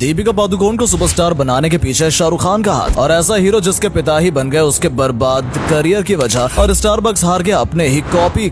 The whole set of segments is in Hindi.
दीपिका पादुकोण को सुपरस्टार बनाने के पीछे शाहरुख खान का हाथ, और ऐसा हीरो जिसके पिता ही बन गए उसके बर्बाद करियर की वजह, और स्टारबक्स हार गया अपने ही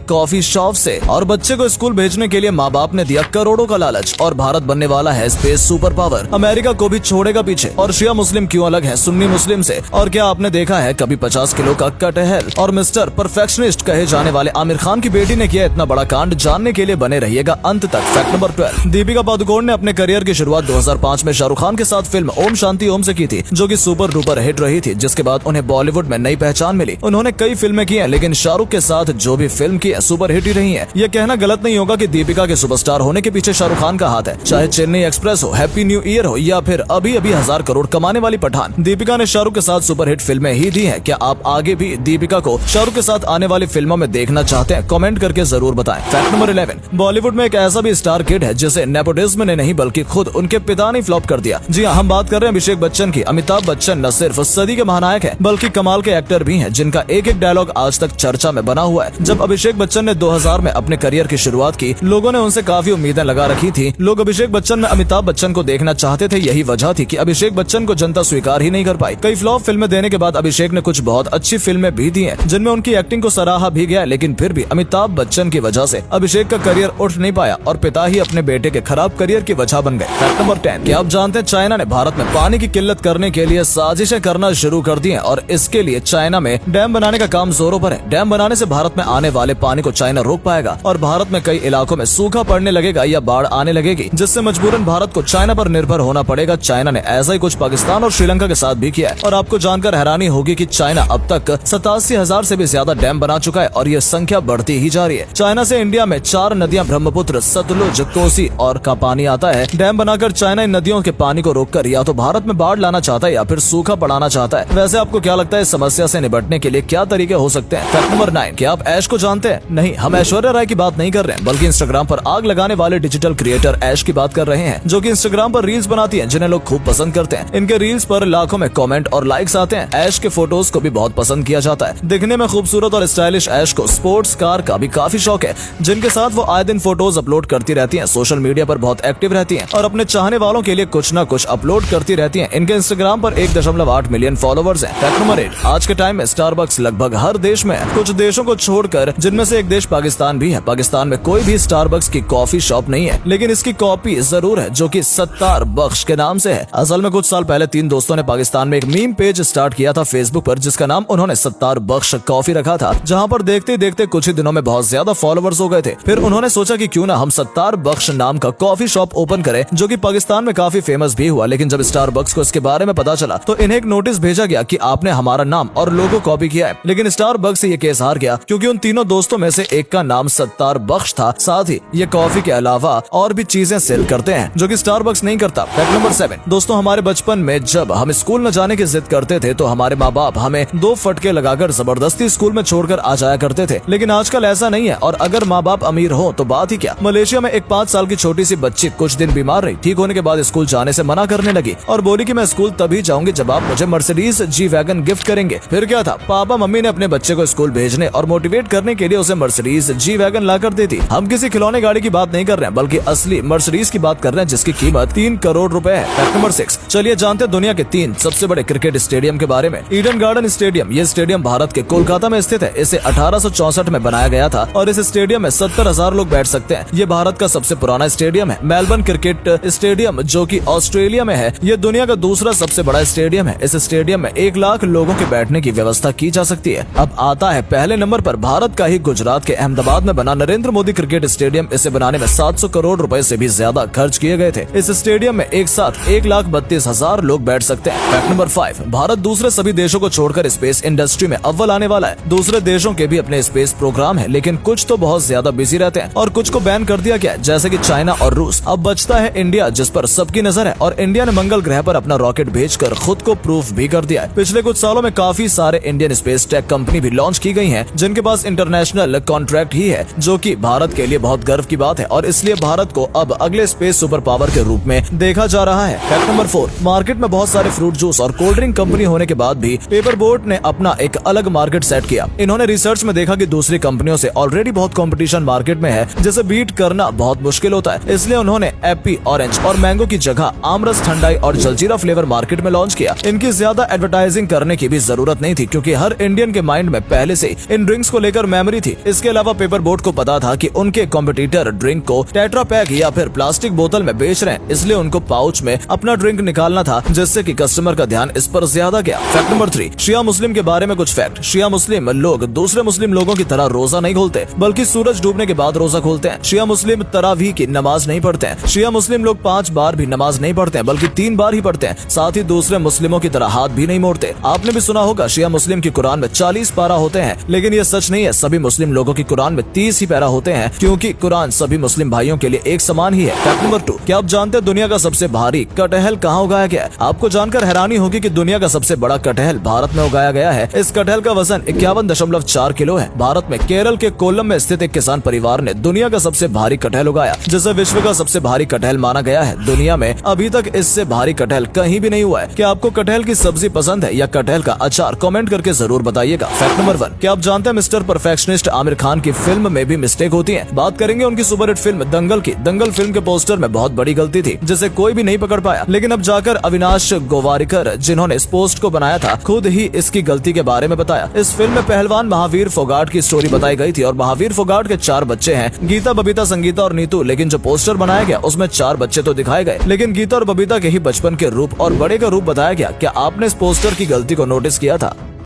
कॉफी शॉप से, और बच्चे को स्कूल भेजने के लिए माँ बाप ने दिया करोड़ों का लालच, और भारत बनने वाला है स्पेस सुपर पावर, अमेरिका को भी छोड़ेगा पीछे, और शिया मुस्लिम क्यों अलग है सुन्नी मुस्लिम से, और क्या आपने देखा है कभी 50 किलो का कटहल, और मिस्टर परफेक्शनिस्ट कहे जाने वाले आमिर खान की बेटी ने किया इतना बड़ा कांड, जानने के लिए बने रहिएगा अंत तक। फैक्ट नंबर 12, दीपिका पादुकोण ने अपने करियर की शुरुआत 2005 में शाहरुख खान के साथ फिल्म ओम शांति ओम से की थी, जो कि सुपर डुपर हिट रही थी, जिसके बाद उन्हें बॉलीवुड में नई पहचान मिली। उन्होंने कई फिल्में की हैं, लेकिन शाहरुख के साथ जो भी फिल्म की है सुपर हिट ही रही है। यह कहना गलत नहीं होगा कि दीपिका के सुपरस्टार होने के पीछे शाहरुख खान का हाथ है, चाहे चेन्नई एक्सप्रेस हो, हैप्पी न्यू ईयर हो, या फिर अभी 1000 करोड़ कमाने वाली पठान। दीपिका ने शाहरुख के साथ सुपर हिट फिल्में ही दी है। क्या आप आगे भी दीपिका को शाहरुख के साथ आने वाली फिल्मों में देखना चाहते हैं? कमेंट करके जरूर बताएं। फैक्ट नंबर 11, बॉलीवुड में एक ऐसा भी स्टार किड है जिसे नेपोटिज्म ने नहीं बल्कि खुद उनके पिता ने फ्लॉप कर दिया। जी हाँ, हम बात कर रहे हैं अभिषेक बच्चन की। अमिताभ बच्चन न सिर्फ सदी के महानायक हैं, बल्कि कमाल के एक्टर भी हैं, जिनका एक एक डायलॉग आज तक चर्चा में बना हुआ है। जब अभिषेक बच्चन ने 2000 में अपने करियर की शुरुआत की, लोगों ने उनसे काफी उम्मीदें लगा रखी थी। लोग अभिषेक बच्चन में अमिताभ बच्चन को देखना चाहते थे। यही वजह थी कि अभिषेक बच्चन को जनता स्वीकार ही नहीं कर पाई। कई फ्लॉप फिल्में देने के बाद अभिषेक ने कुछ बहुत अच्छी फिल्में भी दी हैं, जिनमें उनकी एक्टिंग को सराहा भी गया, लेकिन फिर भी अमिताभ बच्चन की वजह से अभिषेक का करियर उठ नहीं पाया, और पिता ही अपने बेटे के खराब करियर की वजह बन गए। फैक्ट नंबर 10, क्या आप जानते हैं चाइना ने भारत में पानी की किल्लत करने के लिए साजिशें करना शुरू कर दी हैं, और इसके लिए चाइना में डैम बनाने का काम जोरों पर है। डैम बनाने से भारत में आने वाले पानी को चाइना रोक पाएगा, और भारत में कई इलाकों में सूखा पड़ने लगेगा या बाढ़ आने लगेगी, जिससे मजबूरन भारत को चाइना पर निर्भर होना पड़ेगा। चाइना ने ऐसा ही कुछ पाकिस्तान और श्रीलंका के साथ भी किया है, और आपको जानकर हैरानी होगी कि चाइना अब तक 87,000 से भी ज्यादा डैम बना चुका है, और ये संख्या बढ़ती ही जा रही है। चाइना से इंडिया में 4 नदियां ब्रह्मपुत्र, सतलुज, कोसी और का पानी आता है। डैम बनाकर चाइना इन नदियों के पानी को रोककर या तो भारत में बाढ़ लाना चाहता है या फिर सूखा पड़ाना चाहता है। वैसे आपको क्या लगता है इस समस्या से निपटने के लिए क्या तरीके हो सकते हैं? फैक्ट नंबर 9, क्या आप ऐश को जानते हैं? नहीं, हम ऐश्वर्या राय की बात नहीं कर रहे हैं, बल्कि इंस्टाग्राम पर आग लगाने वाले डिजिटल क्रिएटर ऐश की बात कर रहे हैं, जो कि इंस्टाग्राम पर रील्स बनाती है, जिन्हें लोग खूब पसंद करते हैं। इनके रील्स पर लाखों में कमेंट और लाइक्स आते हैं। ऐश के फोटोज को भी बहुत पसंद किया जाता है। दिखने में खूबसूरत और स्टाइलिश ऐश को स्पोर्ट्स कार का भी काफी शौक है, जिनके साथ वो आए दिन फोटोज अपलोड करती रहती हैं। सोशल मीडिया पर बहुत एक्टिव रहती हैं, और अपने चाहने वालों के लिए कुछ न कुछ अपलोड करती रहती हैं। इनके इंस्टाग्राम पर 1.8 मिलियन फॉलोवर्स हैं। फैक्ट नंबर 8, आज के टाइम में स्टारबक्स लगभग हर देश में है, कुछ देशों को छोड़कर, जिनमें से एक देश पाकिस्तान भी है। पाकिस्तान में कोई भी स्टारबक्स की कॉफी शॉप नहीं है, लेकिन इसकी कॉपी जरूर है, जो कि सत्तार बख्श के नाम से है। असल में कुछ साल पहले 3 दोस्तों ने पाकिस्तान में एक मीम पेज स्टार्ट किया था फेसबुक पर, जिसका नाम उन्होंने सत्तार बख्श कॉफी रखा था, जहां पर देखते देखते कुछ ही दिनों में बहुत ज्यादा फॉलोवर्स हो गए थे। फिर उन्होंने सोचा कि क्यों ना हम सत्तार बख्श नाम का कॉफी शॉप ओपन करें, जो कि पाकिस्तान में काफी फेमस भी हुआ। लेकिन जब स्टारबक्स को इसके बारे में पता चला, तो इन्हें एक नोटिस भेजा गया कि आपने हमारा नाम और लोगो कॉपी किया है। लेकिन स्टारबक्स से ये केस हार गया, क्योंकि उन तीनों दोस्तों में से एक का नाम सत्तार बख्श था। साथ ही ये कॉफी के अलावा और भी चीजें सेल करते हैं, जो कि स्टारबक्स नहीं करता। फैक्ट नंबर 7, दोस्तों हमारे बचपन में जब हम स्कूल न जाने की जिद करते थे, तो हमारे माँ बाप हमें 2 फटके लगाकर जबरदस्ती स्कूल में छोड़कर आ जाया करते थे। लेकिन आजकल ऐसा नहीं है, और अगर माँ बाप अमीर हो तो बात ही क्या। मलेशिया में एक 5 साल की छोटी सी बच्ची कुछ दिन बीमार रही। ठीक होने के बाद स्कूल जाने से मना करने लगी, और बोली कि मैं स्कूल तभी जाऊंगी जब आप मुझे मर्सिडीज जी वैगन गिफ्ट करेंगे। फिर क्या था, पापा मम्मी ने अपने बच्चे को स्कूल भेजने और मोटिवेट करने के लिए उसे मर्सिडीज जी वैगन ला कर दी थी। हम किसी खिलौने गाड़ी की बात नहीं कर रहे हैं, बल्कि असली मर्सिडीज की बात कर रहे हैं, जिसकी कीमत 3 करोड़ रुपए है। फैक्ट नंबर 6, चलिए जानते हैं दुनिया के 3 सबसे बड़े क्रिकेट स्टेडियम के बारे में। ईडन गार्डन स्टेडियम, ये स्टेडियम भारत के कोलकाता में स्थित है। इसे 1864 में बनाया गया था, और इस स्टेडियम में 70,000 लोग बैठ सकते हैं। ये भारत का सबसे पुराना स्टेडियम है। मेलबर्न क्रिकेट स्टेडियम, जो कि ऑस्ट्रेलिया में है, ये दुनिया का दूसरा सबसे बड़ा स्टेडियम है। इस स्टेडियम में 1 लाख लोगों के बैठने की व्यवस्था की जा सकती है। अब आता है पहले नंबर पर भारत का ही गुजरात के अहमदाबाद में बना नरेंद्र मोदी क्रिकेट स्टेडियम। इसे बनाने में 700 करोड़ रुपए से भी ज्यादा खर्च किए गए थे। इस स्टेडियम में एक साथ 1,32,000 लोग बैठ सकते हैं। फैक्ट नंबर 5, भारत दूसरे सभी देशों को छोड़कर स्पेस इंडस्ट्री में अव्वल आने वाला है। दूसरे देशों के भी अपने स्पेस प्रोग्राम है, लेकिन कुछ तो बहुत ज्यादा बिजी रहते हैं, और कुछ को बैन कर दिया गया है, जैसे कि चाइना और रूस। अब बचता है इंडिया, जिस पर सबकी नजर है, और इंडिया ने मंगल ग्रह पर अपना रॉकेट भेजकर खुद को प्रूफ भी कर दिया है। पिछले कुछ सालों में काफी सारे इंडियन स्पेस टेक कंपनी भी लॉन्च की गई हैं, जिनके पास इंटरनेशनल कॉन्ट्रैक्ट ही है, जो कि भारत के लिए बहुत गर्व की बात है, और इसलिए भारत को अब अगले स्पेस सुपर पावर के रूप में देखा जा रहा है। फैक्ट नंबर 4, मार्केट में बहुत सारे फ्रूट जूस और कोल्ड ड्रिंक कंपनी होने के बाद भी पेपर बोट ने अपना एक अलग मार्केट सेट किया। इन्होंने रिसर्च में देखा कि दूसरी कंपनियों से ऑलरेडी बहुत कंपटीशन मार्केट में है, जिसे बीट करना बहुत मुश्किल होता है। इसलिए उन्होंने एप्पी, ऑरेंज और मैंगो की जगह जगह आमरस, ठंडाई और जलजीरा फ्लेवर मार्केट में लॉन्च किया। इनकी ज्यादा एडवर्टाइजिंग करने की भी जरूरत नहीं थी क्योंकि हर इंडियन के माइंड में पहले से इन ड्रिंक्स को लेकर मेमोरी थी। इसके अलावा पेपर बोट को पता था कि उनके कॉम्पिटिटर ड्रिंक को टेट्रा पैक या फिर प्लास्टिक बोतल में बेच रहे हैं, इसलिए उनको पाउच में अपना ड्रिंक निकालना था, जिससे कि कस्टमर का ध्यान इस पर ज्यादा गया। फैक्ट नंबर 3, शिया मुस्लिम के बारे में कुछ फैक्ट। शिया मुस्लिम लोग दूसरे मुस्लिम लोगों की तरह रोजा नहीं खोलते, बल्कि सूरज डूबने के बाद रोजा खोलते हैं। शिया मुस्लिम तरावीह की नमाज नहीं पढ़ते हैं। शिया मुस्लिम लोग 5 बार भी नमाज नहीं पढ़ते हैं, बल्कि 3 बार ही पढ़ते हैं। साथ ही दूसरे मुस्लिमों की तरह हाथ भी नहीं मोड़ते। आपने भी सुना होगा शिया मुस्लिम की कुरान में 40 पारा होते हैं, लेकिन ये सच नहीं है। सभी मुस्लिम लोगों की कुरान में 30 ही पैरा होते हैं, क्योंकि कुरान सभी मुस्लिम भाइयों के लिए एक समान ही है। फैक्ट नंबर 2, क्या आप जानते हैं दुनिया का सबसे भारी कटहल कहाँ उगाया गया है? आपको जानकर हैरानी होगी कि दुनिया का सबसे बड़ा कटहल भारत में उगाया गया है। इस कटहल का वजन 51.4 किलो है। भारत में केरल के कोल्लम में स्थित एक किसान परिवार ने दुनिया का सबसे भारी कटहल उगाया, जिसे विश्व का सबसे भारी कटहल माना गया है। दुनिया में अभी तक इससे भारी कटहल कहीं भी नहीं हुआ है। क्या आपको कटहल की सब्जी पसंद है या कटहल का अचार? कमेंट करके जरूर बताइएगा। फैक्ट नंबर 1, क्या आप जानते हैं मिस्टर परफेक्शनिस्ट आमिर खान की फिल्म में भी मिस्टेक होती है? बात करेंगे उनकी सुपरहिट फिल्म दंगल की। दंगल फिल्म के पोस्टर में बहुत बड़ी गलती थी, जिसे कोई भी नहीं पकड़ पाया, लेकिन अब जाकर अविनाश गोवारिकर, जिन्होंने इस पोस्ट को बनाया था, खुद ही इसकी गलती के बारे में बताया। इस फिल्म में पहलवान महावीर फोगाट की स्टोरी बताई गई थी और महावीर फोगाट के 4 बच्चे हैं, गीता, बबीता, संगीता और नीतू। लेकिन जो पोस्टर बनाया गया उसमें 4 बच्चे तो दिखाए गए, लेकिन गीता और बबीता के ही बचपन के रूप और बड़े का रूप बताया गया। क्या आपने इस पोस्टर की गलती को नोटिस किया था?